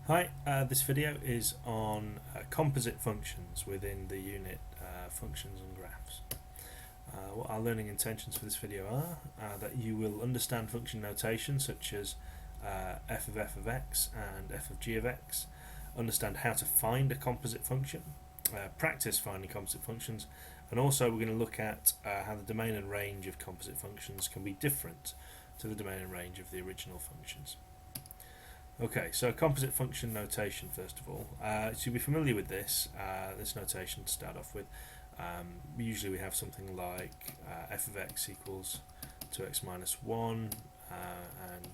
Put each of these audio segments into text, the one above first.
Hi, this video is on composite functions within the unit functions and graphs. What our learning intentions for this video are that you will understand function notation such as f of x and f of g of x, understand how to find a composite function, practice finding composite functions, and also we're going to look at how the domain and range of composite functions can be different to the domain and range of the original functions. Okay, so composite function notation first of all. So you'll be familiar with this notation to start off with. Usually we have something like f of x equals 2x minus 1, and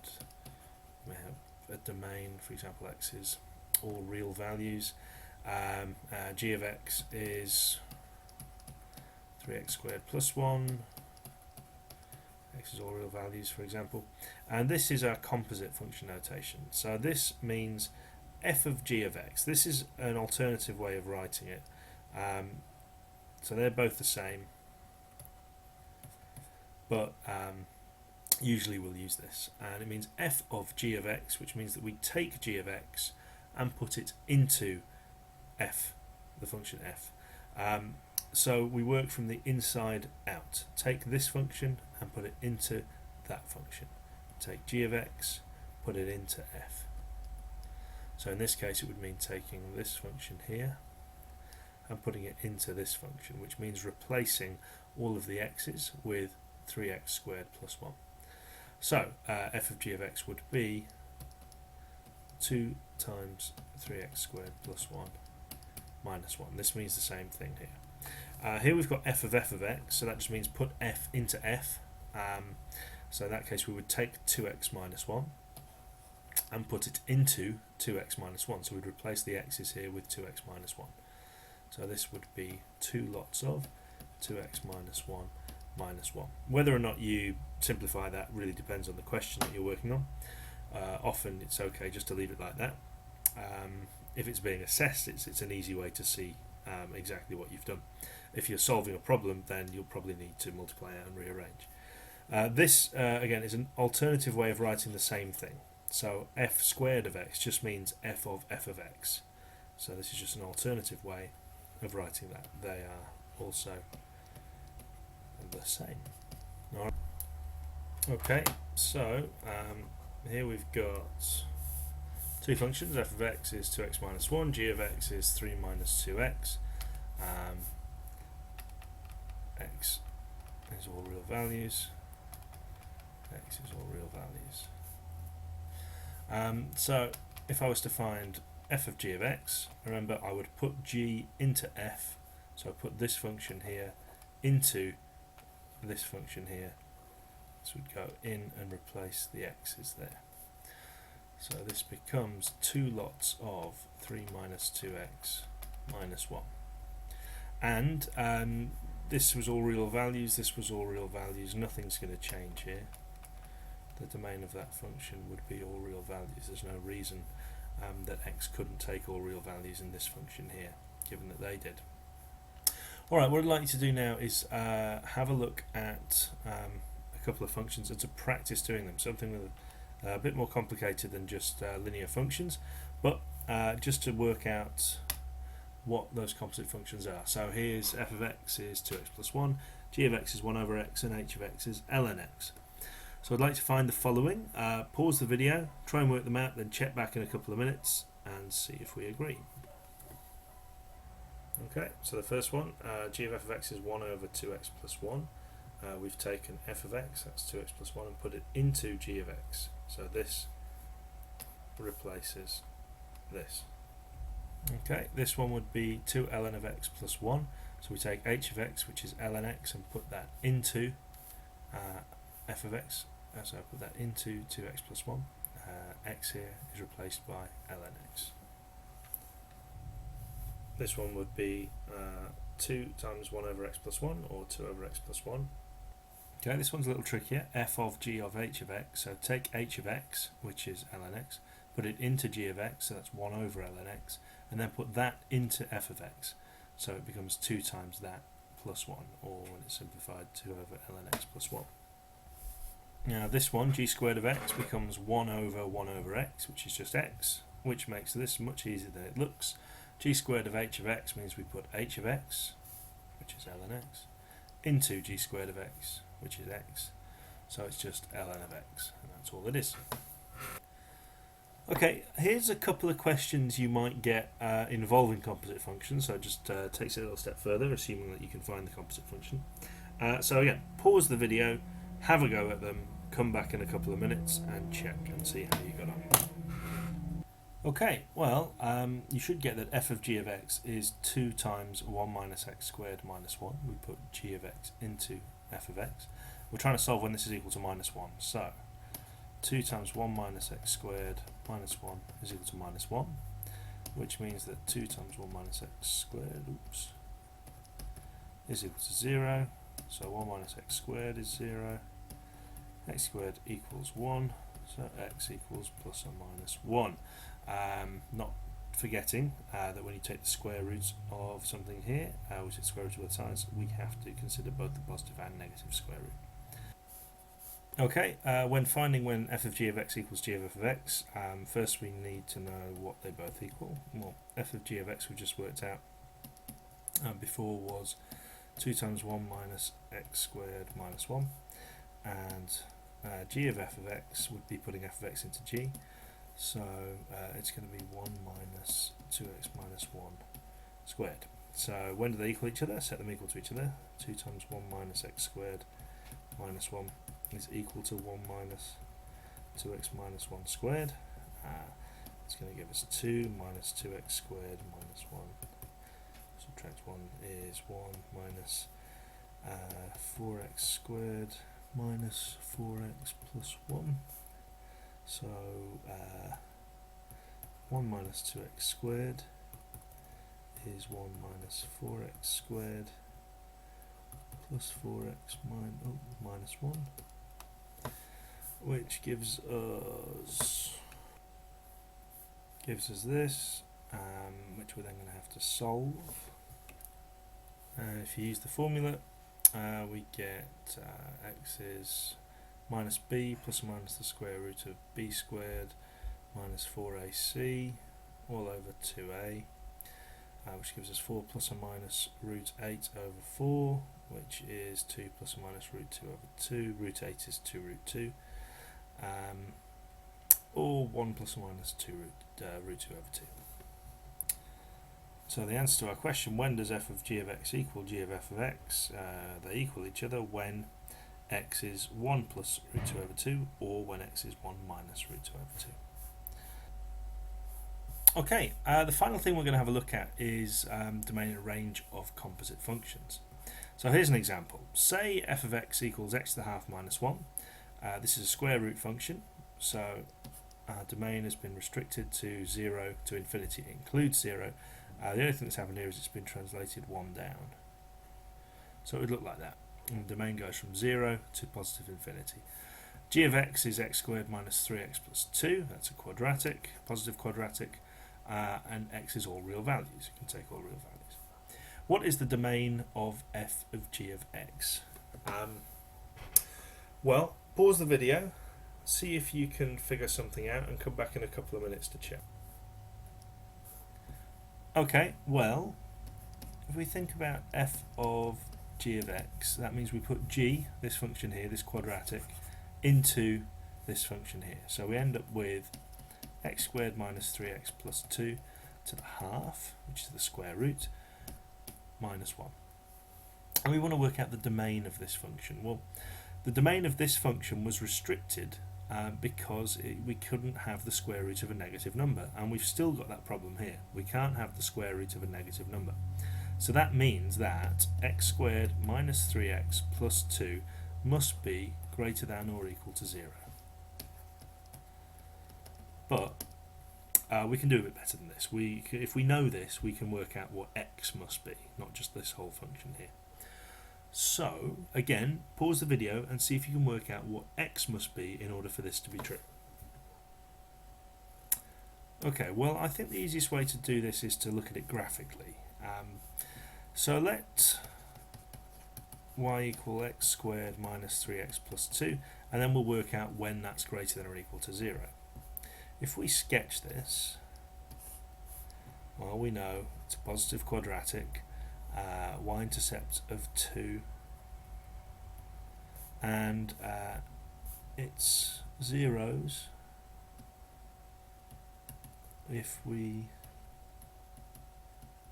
we have a domain, for example x is all real values. G of x is 3x squared plus 1. X is all real values, for example, and this is our composite function notation. So this means f of g of x. This is an alternative way of writing it. So they're both the same, but usually we'll use this, and it means f of g of x, which means that we take g of x and put it into f, the function f. So we work from the inside out. Take this function and put it into that function. Take g of x, put it into f. So in this case it would mean taking this function here and putting it into this function, which means replacing all of the x's with 3x squared plus 1. So f of g of x would be 2 times 3x squared plus 1 minus 1. This means the same thing here. Here we've got f of x, so that just means put f into f. So in that case we would take 2x minus 1 and put it into 2x minus 1. So we'd replace the x's here with 2x minus 1. So this would be 2 lots of 2x minus 1 minus 1. Whether or not you simplify that really depends on the question that you're working on. Often it's okay just to leave it like that. If it's being assessed, it's an easy way to see exactly what you've done. If you're solving a problem, then you'll probably need to multiply out and rearrange. This again is an alternative way of writing the same thing. So f squared of x just means f of x. So this is just an alternative way of writing that. They are also the same. All right. Okay, so here we've got two functions. F of x is 2x minus 1, g of x is 3 minus 2x. X is all real values, x is all real values. So if I was to find f of g of x, remember I would put g into f, so I put this function here into this function here. This would go in and replace the x's there. So this becomes 2 lots of 3 minus 2x minus 1. And this was all real values, this was all real values, nothing's going to change here. The domain of that function would be all real values. There's no reason that x couldn't take all real values in this function here, given that they did. Alright, what I'd like you to do now is have a look at a couple of functions and to practice doing them, something with a bit more complicated than just linear functions, but just to work out what those composite functions are. So here's f of x is 2x plus 1, g of x is 1 over x, and h of x is ln x. So I'd like to find the following. Pause the video, try and work them out, then check back in a couple of minutes and see if we agree. Okay, so the first one, g of f of x is 1 over 2x plus 1. We've taken f of x, that's 2x plus 1, and put it into g of x. So this replaces this. Okay, this one would be 2 ln of x plus 1. So we take h of x, which is ln x, and put that into f of x. So I put that into 2x plus 1. X here is replaced by ln x. This one would be 2 times 1 over x plus 1, or 2 over x plus 1. Okay, this one's a little trickier. F of g of h of x. So take h of x, which is ln x, put it into g of x, so that's 1 over ln x, and then put that into f of x. So it becomes 2 times that plus 1, or when it's simplified, 2 over ln x plus 1. Now this one, g squared of x, becomes 1 over x, which is just x. which makes this much easier than it looks. G squared of h of x means we put h of x, which is ln x, into g squared of x, which is x. So it's just ln of x, and that's all it is. Okay, here's a couple of questions you might get involving composite functions. So just takes it a little step further, assuming that you can find the composite function. So again, pause the video, have a go at them, come back in a couple of minutes and check and see how you got on. Okay, well, you should get that f of g of x is 2 times 1 minus x squared minus 1. We put g of x into f of x. We're trying to solve when this is equal to minus 1. So 2 times 1 minus x squared minus 1 is equal to minus 1, which means that 2 times 1 minus x squared is equal to 0. So 1 minus x squared is 0. X squared equals 1. So x equals plus or minus 1. Not forgetting that when you take the square root of something here, which is square root of both sides, we have to consider both the positive and negative square root. Okay, when finding when f of g of x equals g of f of x, first we need to know what they both equal. Well, f of g of x we just worked out before was 2 times 1 minus x squared minus 1, and g of f of x would be putting f of x into g, so it's going to be 1 minus 2x minus 1 squared. So when do they equal each other? Set them equal to each other. 2 times 1 minus x squared minus 1 is equal to 1 minus 2x minus 1 squared. It's going to give us 2 minus 2x squared minus 1. Subtract 1 is 1 minus 4x squared minus 4x plus 1. So 1 minus 2x squared is 1 minus 4x squared plus 4x minus 1, which gives us this, which we're then going to have to solve. If you use the formula, we get x is minus b plus or minus the square root of b squared minus 4ac all over 2a, which gives us 4 plus or minus root 8 over 4, which is 2 plus or minus root 2 over 2. Root 8 is 2 root 2, or 1 plus or minus 2 root 2 over 2. So the answer to our question, when does f of g of x equal g of f of x? They equal each other when x is 1 plus root 2 over 2, or when x is 1 minus root 2 over 2. Okay, the final thing we're going to have a look at is domain and range of composite functions. So here's an example. Say f of x equals x to the half minus 1. This is a square root function, so our domain has been restricted to 0 to infinity. It includes 0. The only thing that's happened here is it's been translated 1 down. So it would look like that. And the domain goes from 0 to positive infinity. G of x is x squared minus 3x plus 2. That's a quadratic, positive quadratic. And x is all real values. You can take all real values. What is the domain of f of g of x? Well, pause the video, see if you can figure something out, and come back in a couple of minutes to check. Okay, well, if we think about f of g of x, that means we put g, this function here, this quadratic, into this function here. So we end up with x squared minus 3x plus 2 to the half, which is the square root, minus 1. And we want to work out the domain of this function. Well, the domain of this function was restricted because we couldn't have the square root of a negative number, and we've still got that problem here. We can't have the square root of a negative number. So that means that x squared minus 3x plus 2 must be greater than or equal to 0. But we can do a bit better than this. If we know this, we can work out what x must be, not just this whole function here. So, again, pause the video and see if you can work out what x must be in order for this to be true. Okay, well, I think the easiest way to do this is to look at it graphically. So let y equal x squared minus 3x plus 2, and then we'll work out when that's greater than or equal to 0. If we sketch this, Well, we know it's a positive quadratic, y-intercept of 2, and it's zeros if we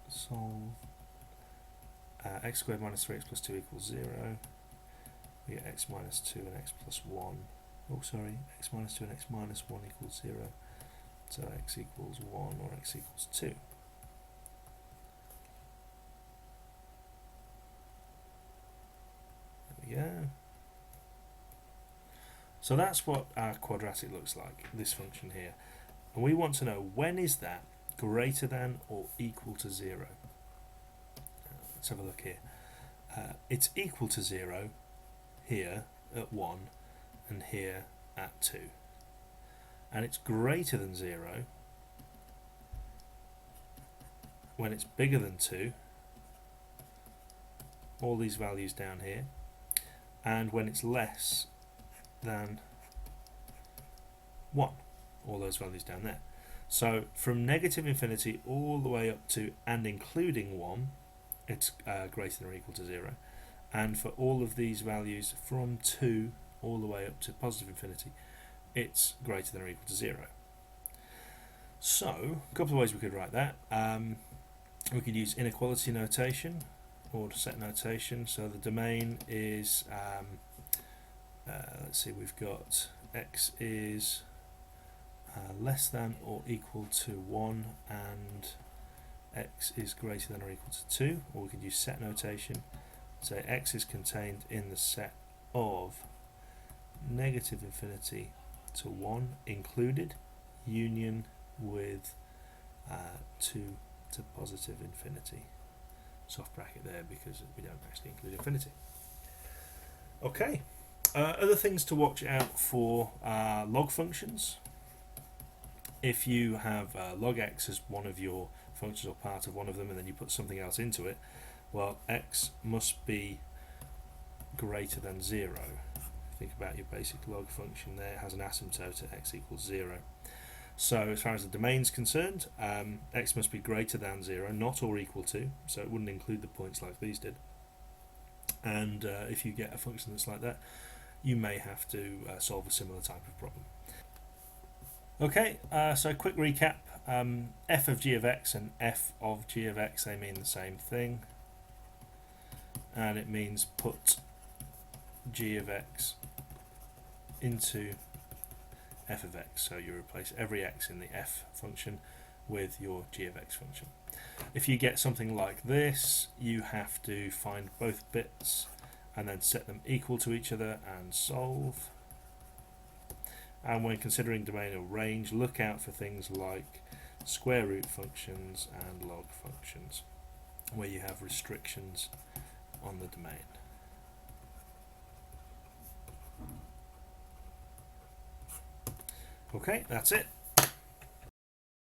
solve x squared minus 3x plus 2 equals 0. We get x minus 2 and x plus 1. Oh, sorry, x minus 2 and x minus 1 equals 0. So x equals 1 or x equals 2. There we go. So that's what our quadratic looks like, this function here. And we want to know, when is that greater than or equal to 0? Let's have a look here. It's equal to 0 here at 1 and here at 2. And it's greater than 0 when it's bigger than 2, all these values down here, and when it's less than 1, all those values down there. So from negative infinity all the way up to and including 1, it's greater than or equal to 0. And for all of these values from 2 all the way up to positive infinity, it's greater than or equal to 0. So, a couple of ways we could write that. We could use inequality notation or set notation. So the domain is, let's see, we've got x is less than or equal to 1 and x is greater than or equal to 2. Or we could use set notation. So x is contained in the set of negative infinity to 1 included, union with 2 to positive infinity. Soft bracket there because we don't actually include infinity. Okay, other things to watch out for are log functions. If you have log x as one of your functions or part of one of them and then you put something else into it, well, x must be greater than 0. Think about your basic log function there, it has an asymptote at x equals 0. So as far as the domain is concerned, x must be greater than 0, not or equal to, so it wouldn't include the points like these did. And if you get a function that's like that, you may have to solve a similar type of problem. Okay, so quick recap. F of g of x and f of g of x, they mean the same thing. And it means put g of x into f of x. So you replace every x in the f function with your g of x function. If you get something like this, you have to find both bits and then set them equal to each other and solve. And when considering domain or range, look out for things like square root functions and log functions, where you have restrictions on the domain. Okay, that's it.